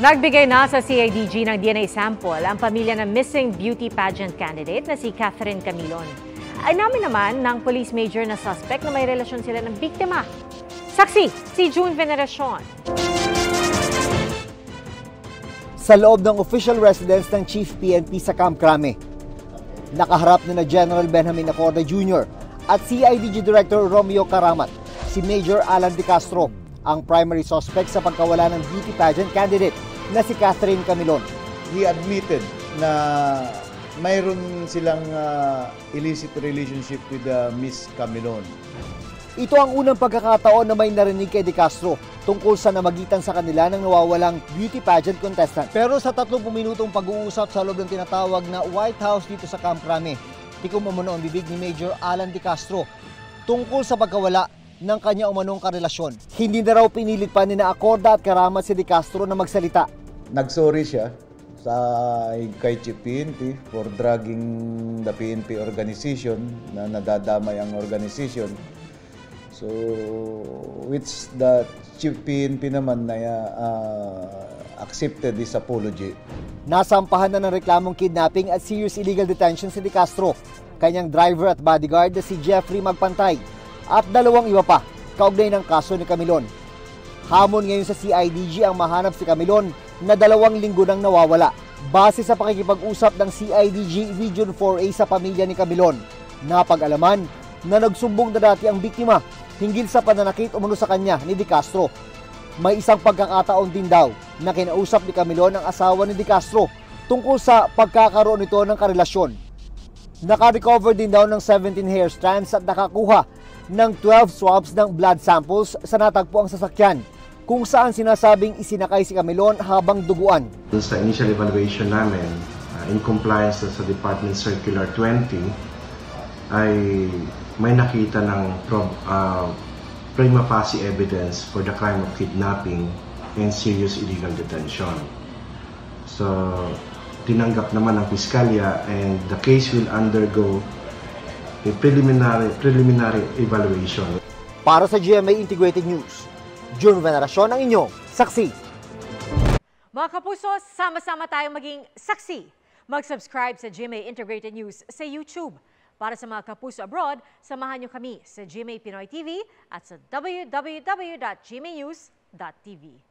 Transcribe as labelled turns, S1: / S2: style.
S1: Nagbigay na sa CIDG ng DNA sample ang pamilya ng missing beauty pageant candidate na si Catherine Camilon. Inamin naman ng police major na suspect na may relasyon sila ng biktima. Saksi, si June Veneracion.
S2: Sa loob ng official residence ng Chief PNP sa Camp Crame, nakaharap na General Benjamin Acorda Jr. at CIDG Director Romeo Karamat, si Major Alan De Castro, ang primary suspect sa pagkawala ng beauty pageant candidate na si Catherine Camilon.
S3: He admitted na mayroon silang illicit relationship with Miss Camilon.
S2: Ito ang unang pagkakataon na may narinig kay De Castro tungkol sa namagitan sa kanila ng nawawalang beauty pageant contestant. Pero sa 30 minutong pag-uusap sa loob ng tinatawag na White House dito sa Camp Crame, tikom umano ang bibig ni Major Alan De Castro tungkol sa pagkawala ng kanya umanong karelasyon. Hindi na raw pinilit pa ni na Acorda at Karamat si De Castro na magsalita.
S3: Nagsorry siya kay Chief PNP for dragging the PNP organization na nadadamay ang organization. So, which the Chief PNP naman na accepted this apology.
S2: Nasampahan na ng reklamong kidnapping at serious illegal detention si De Castro, kanyang driver at bodyguard na si Jeffrey Magpantay, at dalawang iba pa kaugnay ng kaso ni Camilon. Hamon ngayon sa CIDG ang mahanap si Camilon na 2 linggo nang nawawala. Base sa pakikipag-usap ng CIDG Region 4A sa pamilya ni Camilon, napag-alaman na nagsumbong na dati ang biktima hinggil sa pananakit umano sa kanya ni De Castro. May isang pagkakataon din daw na kinausap ni Camilon ang asawa ni De Castro tungkol sa pagkakaroon nito ng karelasyon. Naka-recover din daw ng 17 hair strands at nakakuha ng 12 swabs ng blood samples sa natagpo ang sasakyan, kung saan sinasabing isinakay si Camilon habang duguan.
S4: Sa initial evaluation namin, in compliance sa Department Circular 20, ay may nakita ng prima facie evidence for the crime of kidnapping and serious illegal detention. So, tinanggap naman ng piskalya and the case will undergo a preliminary evaluation.
S2: Para sa GMA Integrated News, June Veneracion ang inyong saksi.
S1: Mga kapuso, sama-sama tayong maging saksi. Mag-subscribe sa GMA Integrated News sa YouTube. Para sa mga kapuso abroad, samahan niyo kami sa GMA Pinoy TV at sa www.gmanews.tv.